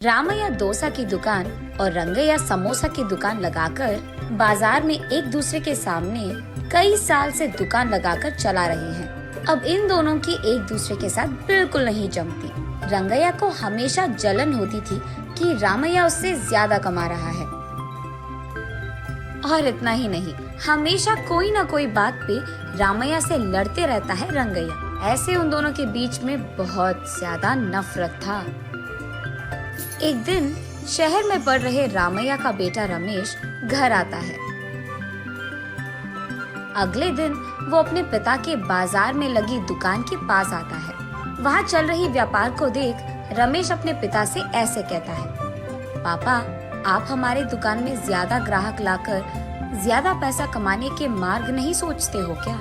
रामैया डोसा की दुकान और रंगैया समोसा की दुकान लगाकर बाजार में एक दूसरे के सामने कई साल से दुकान लगाकर चला रहे हैं। अब इन दोनों की एक दूसरे के साथ बिल्कुल नहीं जमती। रंगैया को हमेशा जलन होती थी कि रामैया उससे ज्यादा कमा रहा है। और इतना ही नहीं, हमेशा कोई न कोई बात पे रामैया से लड़ते रहता है रंगैया। ऐसे उन दोनों के बीच में बहुत ज्यादा नफरत था। एक दिन शहर में पढ़ रहे रामैया का बेटा रमेश घर आता है। अगले दिन वो अपने पिता के बाजार में लगी दुकान के पास आता है। वहाँ चल रही व्यापार को देख रमेश अपने पिता से ऐसे कहता है, पापा, आप हमारे दुकान में ज्यादा ग्राहक लाकर ज्यादा पैसा कमाने के मार्ग नहीं सोचते हो क्या?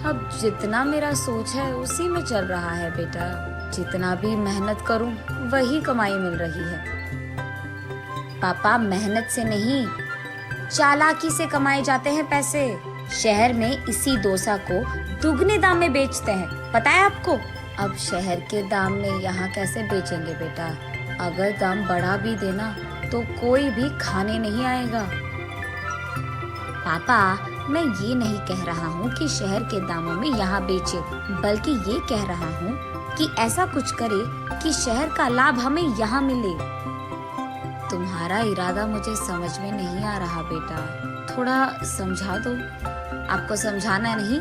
अब जितना मेरा सोच है उसी में चल रहा है बेटा। जितना भी मेहनत करूं वही कमाई मिल रही है। पापा, मेहनत से नहीं, चालाकी से कमाए जाते हैं पैसे। शहर में इसी डोसा को दुगने दाम में बेचते हैं, पता है आपको? अब शहर के दाम में यहाँ कैसे बेचेंगे बेटा? अगर दाम बढ़ा भी देना तो कोई भी खाने नहीं आएगा। पापा, मैं ये नहीं कह रहा हूँ कि शहर के दामों में यहाँ बेचे, बल्कि ये कह रहा हूँ कि ऐसा कुछ करे कि शहर का लाभ हमें यहाँ मिले। तुम्हारा इरादा मुझे समझ में नहीं आ रहा बेटा, थोड़ा समझा दो। आपको समझाना नहीं,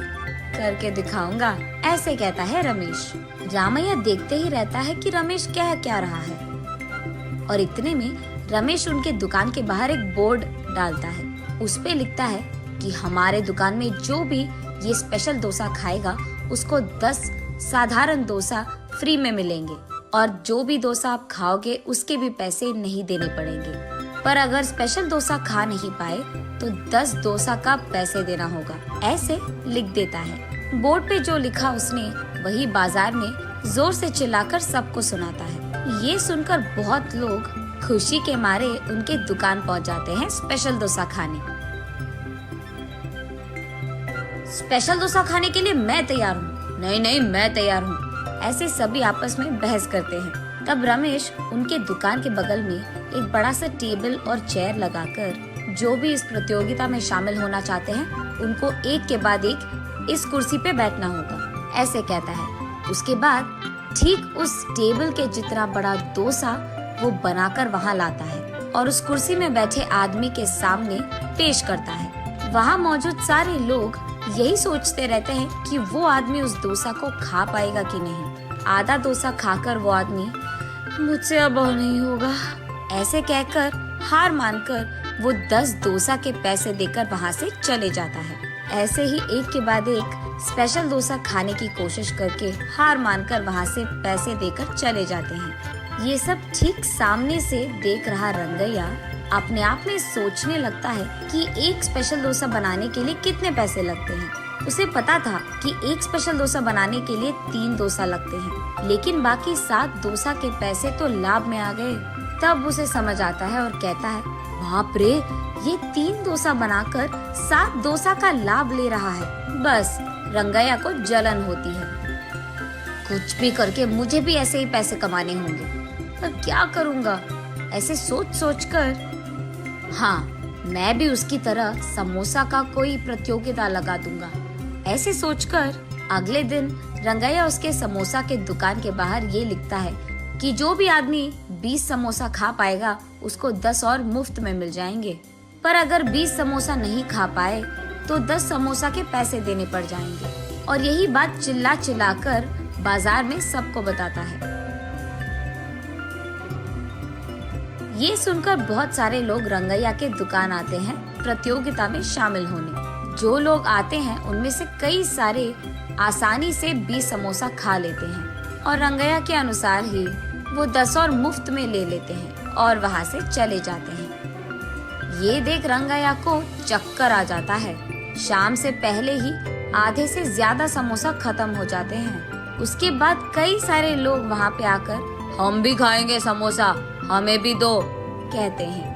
करके दिखाऊंगा, ऐसे कहता है रमेश। रामैया देखते ही रहता है कि रमेश कह क्या रहा है। और इतने में रमेश उनके दुकान के बाहर एक बोर्ड डालता है। उस पे लिखता है कि हमारे दुकान में जो भी ये स्पेशल डोसा खाएगा उसको 10 साधारण डोसा फ्री में मिलेंगे, और जो भी डोसा आप खाओगे उसके भी पैसे नहीं देने पड़ेंगे। पर अगर स्पेशल डोसा खा नहीं पाए तो 10 डोसा का पैसे देना होगा, ऐसे लिख देता है। बोर्ड पे जो लिखा उसने वही बाजार में जोर से चिल्लाकर सबको सुनाता है। ये सुनकर बहुत लोग खुशी के मारे उनके दुकान पहुंच जाते हैं स्पेशल डोसा खाने। स्पेशल डोसा खाने के लिए मैं तैयार हूँ। नहीं नहीं, मैं तैयार हूँ। ऐसे सभी आपस में बहस करते हैं। तब रमेश उनके दुकान के बगल में एक बड़ा सा टेबल और चेयर लगाकर जो भी इस प्रतियोगिता में शामिल होना चाहते हैं उनको एक के बाद एक इस कुर्सी पे बैठना होगा, ऐसे कहता है। उसके बाद ठीक उस टेबल के जितना बड़ा डोसा वो बनाकर वहाँ लाता है और उस कुर्सी में बैठे आदमी के सामने पेश करता है। वहाँ मौजूद सारे लोग यही सोचते रहते हैं कि वो आदमी उस डोसा को खा पाएगा कि नहीं। आधा डोसा खाकर वो आदमी, मुझसे अब और नहीं होगा, ऐसे कहकर हार मानकर वो 10 डोसा के पैसे देकर वहाँ से चले जाता है। ऐसे ही एक के बाद एक स्पेशल डोसा खाने की कोशिश करके हार मानकर वहाँ से पैसे देकर चले जाते हैं। ये सब ठीक सामने से देख रहा रंगैया अपने आप में सोचने लगता है कि एक स्पेशल डोसा बनाने के लिए कितने पैसे लगते हैं। उसे पता था कि एक स्पेशल डोसा बनाने के लिए 3 डोसा लगते हैं, लेकिन बाकी 7 डोसा के पैसे तो लाभ में आ गए। तब उसे समझ आता है और कहता है, बाप रे, ये 3 डोसा बनाकर 7 डोसा का लाभ ले रहा है। बस रंगैया को जलन होती है। कुछ भी करके मुझे भी ऐसे ही पैसे कमाने होंगे, पर क्या करूँगा? ऐसे सोच सोच कर, हाँ, मैं भी उसकी तरह समोसा का कोई प्रतियोगिता लगा दूंगा। ऐसे सोचकर अगले दिन रंगैया उसके समोसा के दुकान के बाहर ये लिखता है कि जो भी आदमी 20 समोसा खा पाएगा उसको 10 और मुफ्त में मिल जाएंगे। पर अगर 20 समोसा नहीं खा पाए तो 10 समोसा के पैसे देने पड़ जाएंगे। और यही बात चिल्ला चिल्ला कर बाजार में सबको बताता है। ये सुनकर बहुत सारे लोग रंगैया के दुकान आते हैं प्रतियोगिता में शामिल होने। जो लोग आते हैं उनमें से कई सारे आसानी से 20 समोसा खा लेते हैं और रंगैया के अनुसार ही वो 10 और मुफ्त में ले लेते हैं और वहाँ से चले जाते हैं। ये देख रंगैया को चक्कर आ जाता है। शाम से पहले ही आधे से ज्यादा समोसा खत्म हो जाते हैं। उसके बाद कई सारे लोग वहाँ पे आकर, हम भी खाएंगे समोसा, हमें भी दो, कहते हैं।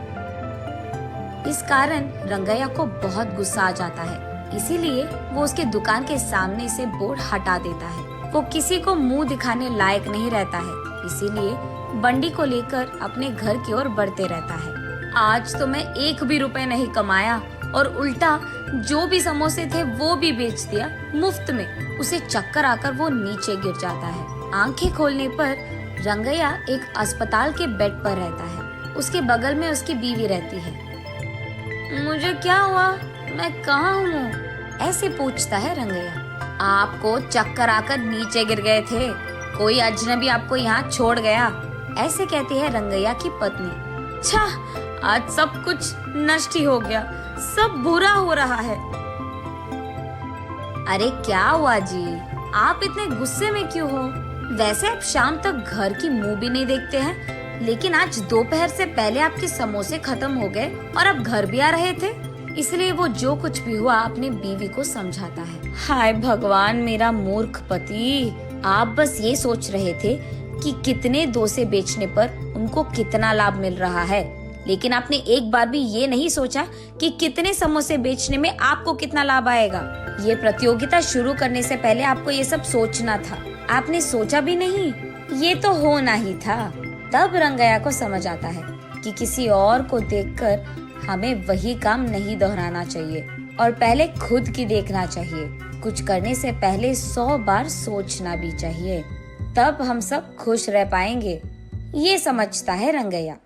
इस कारण रंगैया को बहुत गुस्सा आ जाता है, इसीलिए वो उसके दुकान के सामने से बोर्ड हटा देता है। वो किसी को मुंह दिखाने लायक नहीं रहता है। इसीलिए बंडी को लेकर अपने घर की ओर बढ़ते रहता है। आज तो मैं 1 भी रुपए नहीं कमाया और उल्टा जो भी समोसे थे वो भी बेच दिया मुफ्त में। उसे चक्कर आकर वो नीचे गिर जाता है। आंखें खोलने पर रंगैया एक अस्पताल के बेड पर रहता है। उसके बगल में उसकी बीवी रहती है। मुझे क्या हुआ, मैं कहाँ हूँ? ऐसे पूछता है रंगैया। आपको चक्कर आकर नीचे गिर गए थे, कोई अजनबी आपको यहाँ छोड़ गया, ऐसे कहती है रंगैया की पत्नी। छा, आज सब कुछ नष्ट ही हो गया, सब बुरा हो रहा है। अरे क्या हुआ जी, आप इतने गुस्से में क्यों हो? वैसे आप शाम तक घर की मुंह भी नहीं देखते हैं, लेकिन आज दोपहर से पहले आपके समोसे खत्म हो गए और आप घर भी आ रहे थे। इसलिए वो जो कुछ भी हुआ अपनी बीवी को समझाता है। हाय भगवान, मेरा मूर्ख पति, आप बस ये सोच रहे थे कि कितने डोसे बेचने पर उनको कितना लाभ मिल रहा है, लेकिन आपने एक बार भी ये नहीं सोचा कि कितने समोसे बेचने में आपको कितना लाभ आएगा। ये प्रतियोगिता शुरू करने से पहले आपको ये सब सोचना था, आपने सोचा भी नहीं, ये तो होना ही था। तब रंगैया को समझ आता है कि किसी और को देखकर हमें वही काम नहीं दोहराना चाहिए और पहले खुद की देखना चाहिए। कुछ करने से पहले 100 बार सोचना भी चाहिए, तब हम सब खुश रह पाएंगे। ये समझता है रंगैया।